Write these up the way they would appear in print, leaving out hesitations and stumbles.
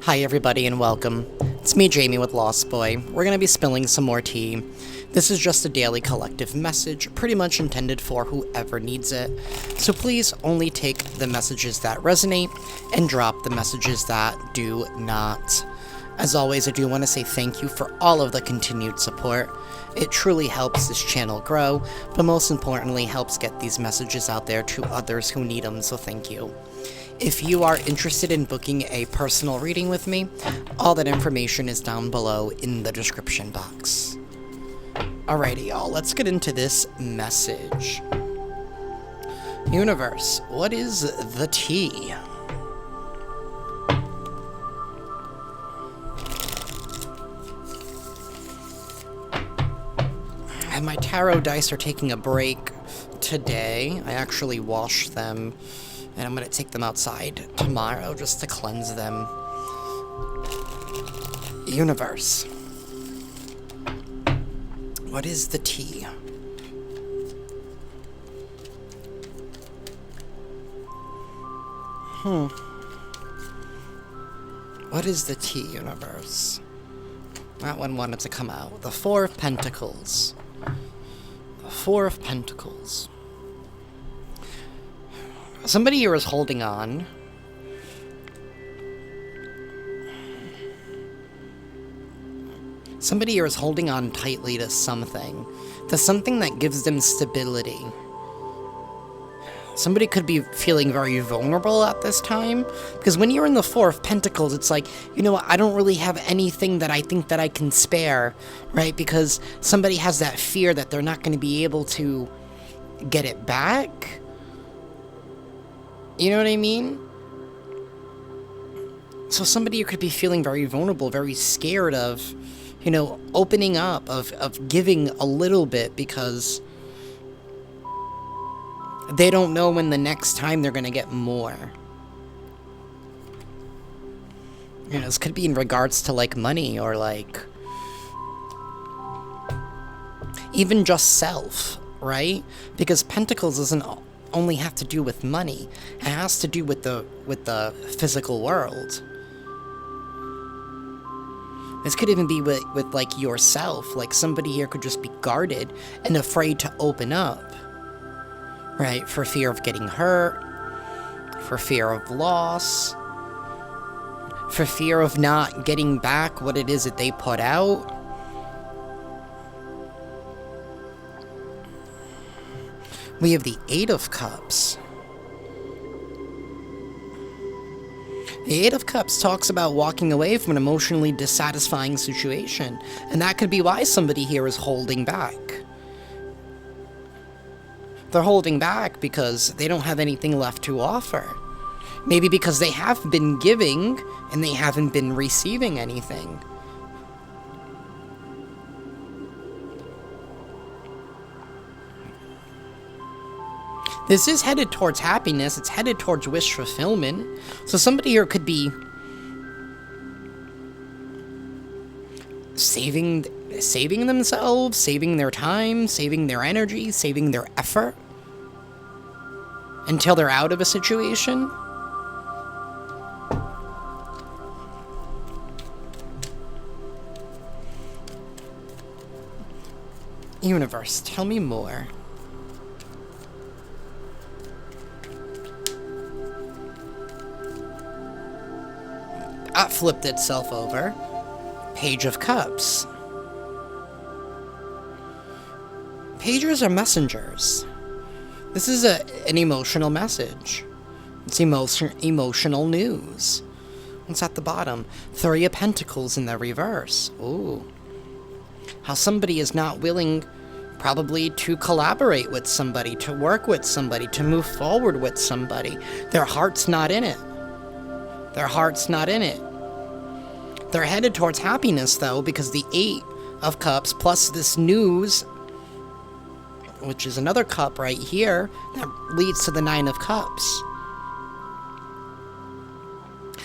Hi everybody and welcome. It's me, Jamie with Lost Boy. We're gonna be spilling some more tea. This is just a daily collective message, pretty much intended for whoever needs it. So please only take the messages that resonate and drop the messages that do not. As always, I do want to say thank you for all of the continued support. It truly helps this channel grow, but most importantly helps get these messages out there to others who need them, so thank you. If you are interested in booking a personal reading with me, all that information is down below in the description box. Alrighty, y'all, let's get into this message. Universe, what is the tea? And my tarot dice are taking a break today. I actually washed them, and I'm going to take them outside tomorrow just to cleanse them. Universe. What is the tea? What is the tea, universe? That one wanted to come out. The Four of Pentacles. The Four of Pentacles. Somebody here is holding on. Somebody here is holding on tightly to something that gives them stability. Somebody could be feeling very vulnerable at this time, because when you're in the Four of Pentacles, it's like, you know what, I don't really have anything that I think that I can spare, right? Because somebody has that fear that they're not going to be able to get it back. You know what I mean? So somebody could be feeling very vulnerable, very scared of, you know, opening up, of giving a little bit, because they don't know when the next time they're going to get more. You know, this could be in regards to, like, money, or, like, even just self, right? Because Pentacles doesn't only have to do with money. It has to do with the physical world. This could even be with like, yourself. Like, somebody here could just be guarded and afraid to open up. Right? For fear of getting hurt. For fear of loss. For fear of not getting back what it is that they put out. We have the Eight of Cups. The Eight of Cups talks about walking away from an emotionally dissatisfying situation, and that could be why somebody here is holding back. They're holding back because they don't have anything left to offer. Maybe because they have been giving, and they haven't been receiving anything. This is headed towards happiness. It's headed towards wish fulfillment. So somebody here could be saving themselves, saving their time, saving their energy, saving their effort until they're out of a situation. Universe, tell me more. That flipped itself over. Page of Cups. Pagers are messengers. This is an emotional message. It's emotional news. What's at the bottom? Three of Pentacles in the reverse. Ooh. How somebody is not willing, probably, to collaborate with somebody, to work with somebody, to move forward with somebody. Their heart's not in it. Their heart's not in it. They're headed towards happiness, though, because the Eight of Cups plus this news, which is another cup right here, that leads to the Nine of Cups.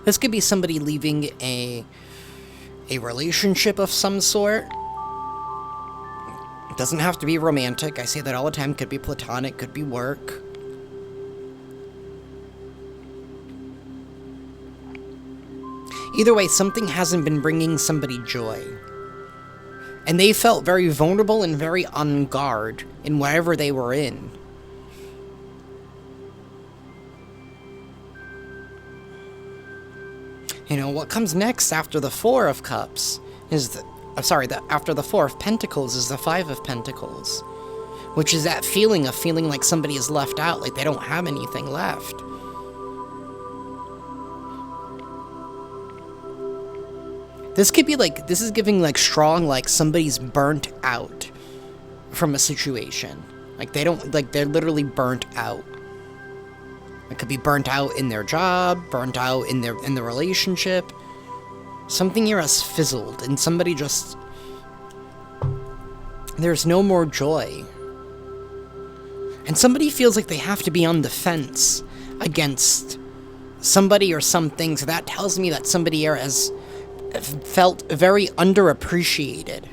This could be somebody leaving a relationship of some sort. It doesn't have to be romantic. I say that all the time. Could be platonic, could be work. Either way, something hasn't been bringing somebody joy. And they felt very vulnerable and very on guard in whatever they were in. You know, what comes next after the Four of Cups is the... after the Four of Pentacles is the Five of Pentacles. Which is that feeling of feeling like somebody is left out, like they don't have anything left. This could be like, this is giving like strong, like somebody's burnt out from a situation. Like they don't, like they're literally burnt out. It could be burnt out in their job, burnt out in the relationship. Something here has fizzled and somebody just, there's no more joy. And somebody feels like they have to be on the fence against somebody or something, so that tells me that somebody here has felt very underappreciated.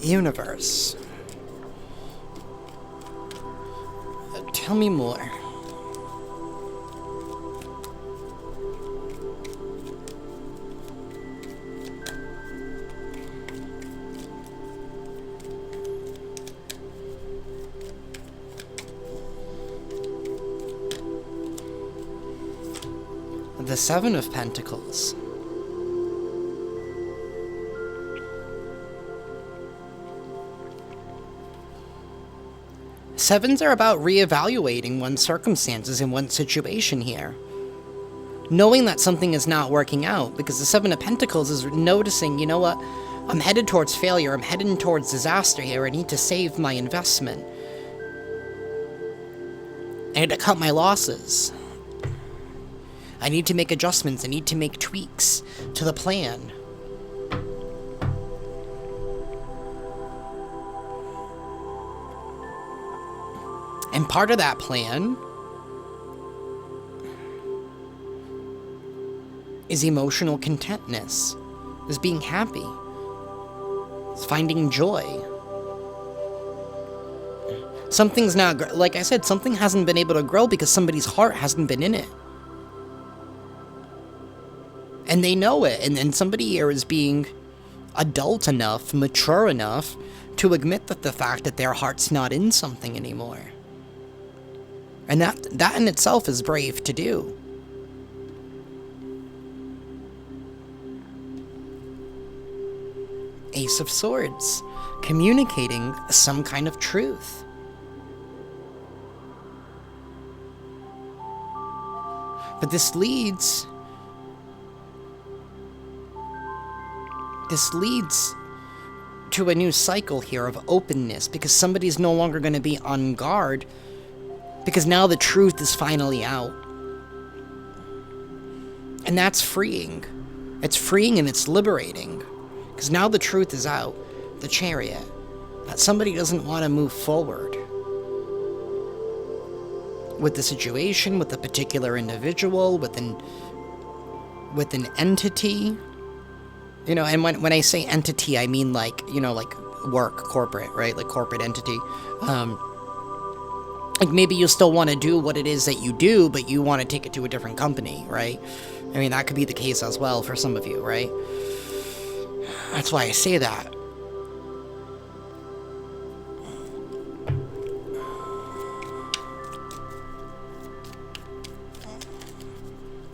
Universe. Tell me more. The Seven of Pentacles. Sevens are about reevaluating one's circumstances in one's situation here. Knowing that something is not working out, because the Seven of Pentacles is noticing, you know what, I'm headed towards failure, I'm heading towards disaster here, I need to save my investment. I need to cut my losses. I need to make adjustments, I need to make tweaks to the plan. And part of that plan is emotional contentness, is being happy, is finding joy. Something's not, like I said, something hasn't been able to grow because somebody's heart hasn't been in it. And they know it, and then somebody here is being adult enough, mature enough, to admit that the fact that their heart's not in something anymore. And that in itself is brave to do. Ace of Swords, communicating some kind of truth. But this leads to a new cycle here of openness, because somebody's no longer going to be on guard, because now the truth is finally out. And that's freeing. It's freeing and it's liberating, because now the truth is out. The Chariot. That somebody doesn't want to move forward with the situation, with a particular individual, with an entity. You know, and when I say entity, I mean like, you know, like work, corporate, right? Like corporate entity. Like maybe you still want to do what it is that you do, but you want to take it to a different company, right? I mean, that could be the case as well for some of you, right? That's why I say that.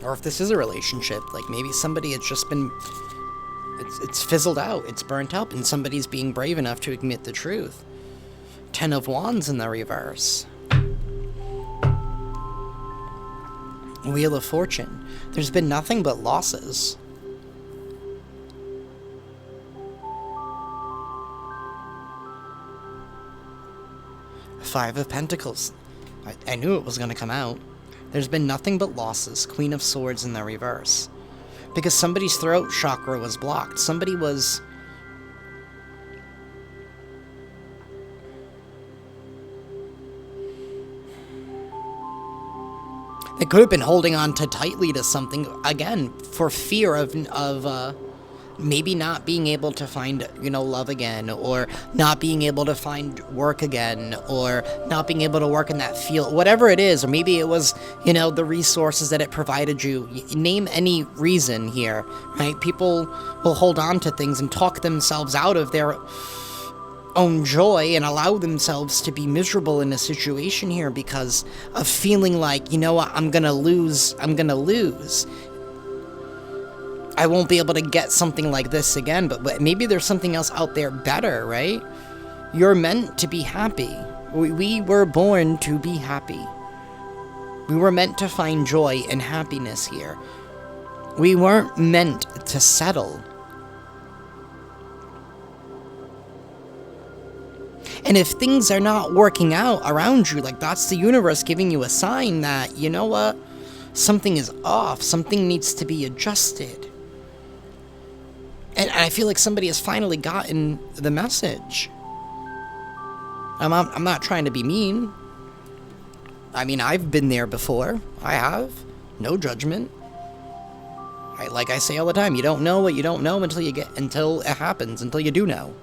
Or if this is a relationship, like maybe somebody has just been... It's fizzled out, it's burnt up, and somebody's being brave enough to admit the truth. 10 of Wands in the reverse. Wheel of Fortune. There's been nothing but losses. Five of Pentacles. I knew it was going to come out. There's been nothing but losses. Queen of Swords in the reverse. Because somebody's throat chakra was blocked. Somebody was... They could have been holding on tightly to something, again, for fear of maybe not being able to find, love again, or not being able to find work again, or not being able to work in that field, whatever it is, or maybe it was, the resources that it provided you. Name any reason here, right? People will hold on to things and talk themselves out of their own joy and allow themselves to be miserable in a situation here because of feeling like, what, I'm gonna lose. I won't be able to get something like this again, but maybe there's something else out there better, right? You're meant to be happy. We were born to be happy. We were meant to find joy and happiness here. We weren't meant to settle. And if things are not working out around you, like that's the universe giving you a sign that, you know what, something is off, something needs to be adjusted. And I feel like somebody has finally gotten the message. I'm not trying to be mean. I mean, I've been there before. I have. No judgment. Like I say all the time, you don't know what you don't know until it happens, until you do know.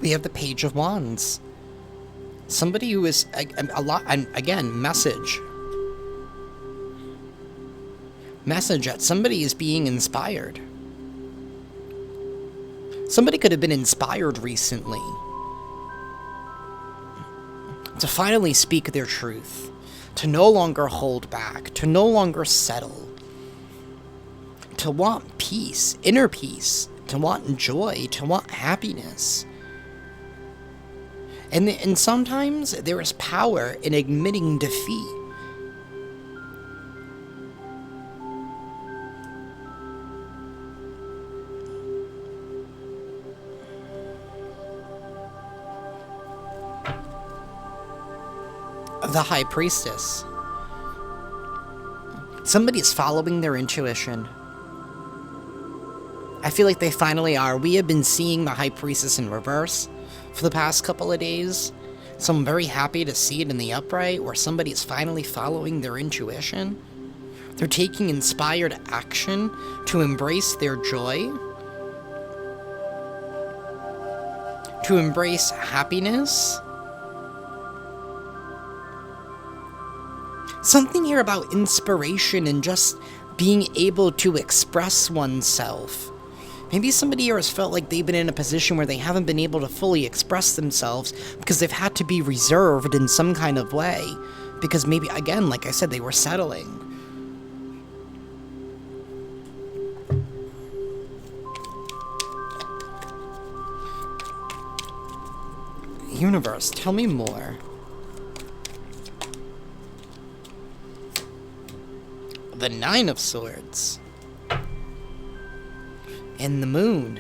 We have the Page of Wands. Somebody who is a lot, and again, message that somebody is being inspired. Somebody could have been inspired recently to finally speak their truth, to no longer hold back, to no longer settle, to want peace, inner peace, to want joy, to want happiness. And sometimes there is power in admitting defeat. The High Priestess. Somebody is following their intuition. I feel like they finally are. We have been seeing the High Priestess in reverse for the past couple of days, so I'm very happy to see it in the upright where somebody is finally following their intuition. They're taking inspired action to embrace their joy, to embrace happiness. Something here about inspiration and just being able to express oneself. Maybe somebody here has felt like they've been in a position where they haven't been able to fully express themselves because they've had to be reserved in some kind of way. Because maybe, again, like I said, they were settling. Universe, tell me more. The Nine of Swords. And the Moon.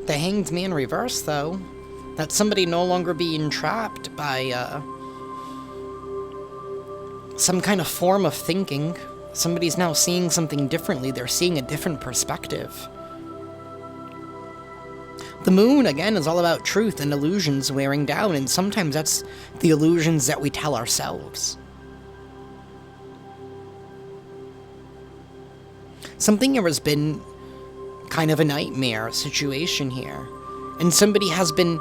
The Hanged Man reverse, though. That's somebody no longer being trapped by some kind of form of thinking. Somebody's now seeing something differently. They're seeing a different perspective. The Moon, again, is all about truth and illusions wearing down, and sometimes that's the illusions that we tell ourselves. Something here has been kind of a nightmare situation here. And somebody has been,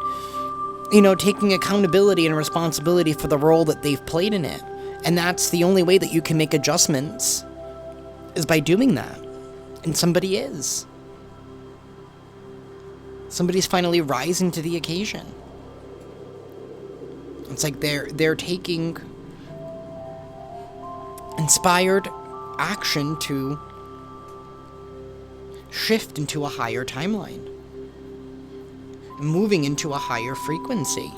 taking accountability and responsibility for the role that they've played in it. And that's the only way that you can make adjustments, is by doing that. And somebody is. Somebody's finally rising to the occasion. It's like they're taking inspired action to shift into a higher timeline, moving into a higher frequency.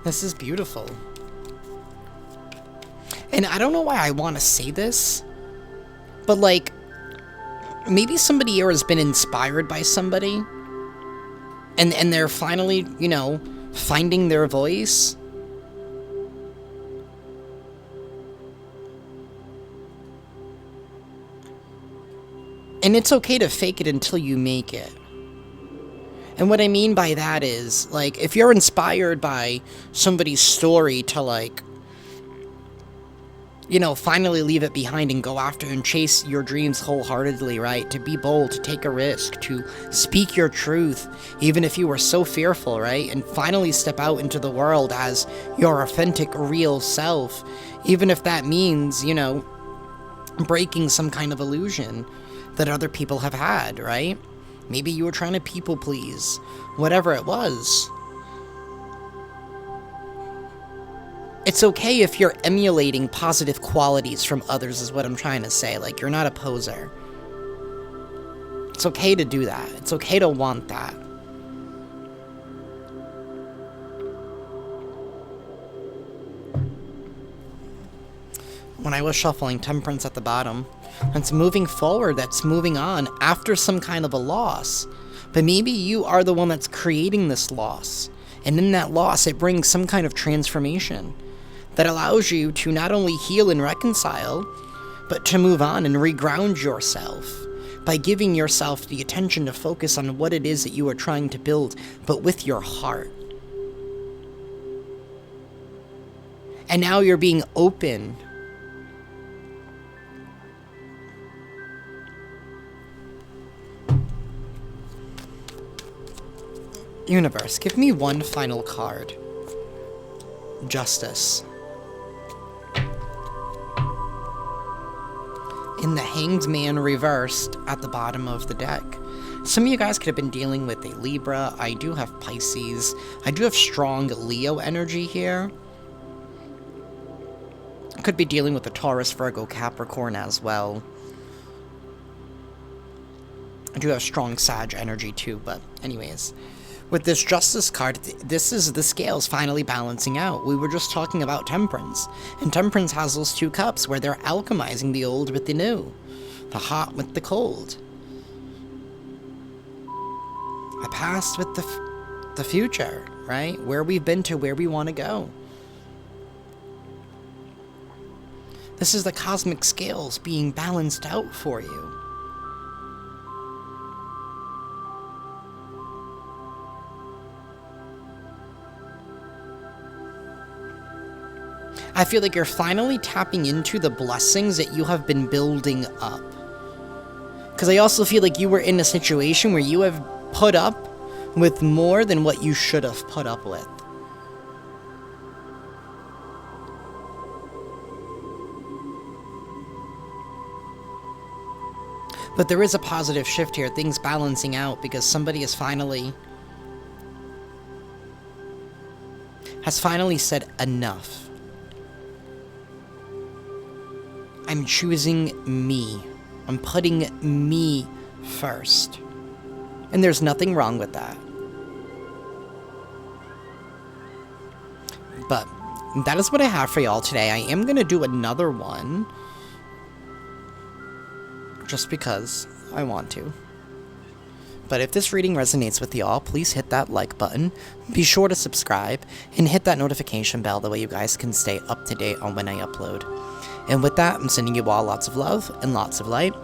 This is beautiful. And I don't know why I want to say this, but like, maybe somebody here has been inspired by somebody, and they're finally, you know, finding their voice. And it's okay to fake it until you make it. And what I mean by that is, like, if you're inspired by somebody's story to, like, you know, finally leave it behind and go after and chase your dreams wholeheartedly, right? To be bold, to take a risk, to speak your truth, even if you were so fearful, right? And finally step out into the world as your authentic, real self, even if that means, you know, breaking some kind of illusion that other people have had, right? Maybe you were trying to people please, whatever it was. It's okay if you're emulating positive qualities from others, is what I'm trying to say. Like, you're not a poser. It's okay to do that. It's okay to want that. When I was shuffling Temperance at the bottom, that's moving forward, that's moving on after some kind of a loss. But maybe you are the one that's creating this loss. And in that loss, it brings some kind of transformation that allows you to not only heal and reconcile, but to move on and reground yourself by giving yourself the attention to focus on what it is that you are trying to build, but with your heart. And now you're being open. Universe, give me one final card. Justice. In the Hanged Man reversed at the bottom of the deck. Some of you guys could have been dealing with a Libra. I do have Pisces. I do have strong Leo energy here. I could be dealing with a Taurus, Virgo, Capricorn as well. I do have strong Sag energy too, but anyways. With this Justice card, this is the scales finally balancing out. We were just talking about Temperance, and Temperance has those two cups where they're alchemizing the old with the new, the hot with the cold, the past with the future, right? Where we've been to where we want to go. This is the cosmic scales being balanced out for you. I feel like you're finally tapping into the blessings that you have been building up. Because I also feel like you were in a situation where you have put up with more than what you should have put up with. But there is a positive shift here, things balancing out, because somebody has finally said enough. I'm choosing me. I'm putting me first. And there's nothing wrong with that. But that is what I have for y'all today. I am going to do another one. Just because I want to. But if this reading resonates with y'all, please hit that like button. Be sure to subscribe and hit that notification bell. That way you guys can stay up to date on when I upload. And with that, I'm sending you all lots of love and lots of light,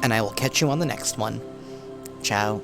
and I will catch you on the next one. Ciao.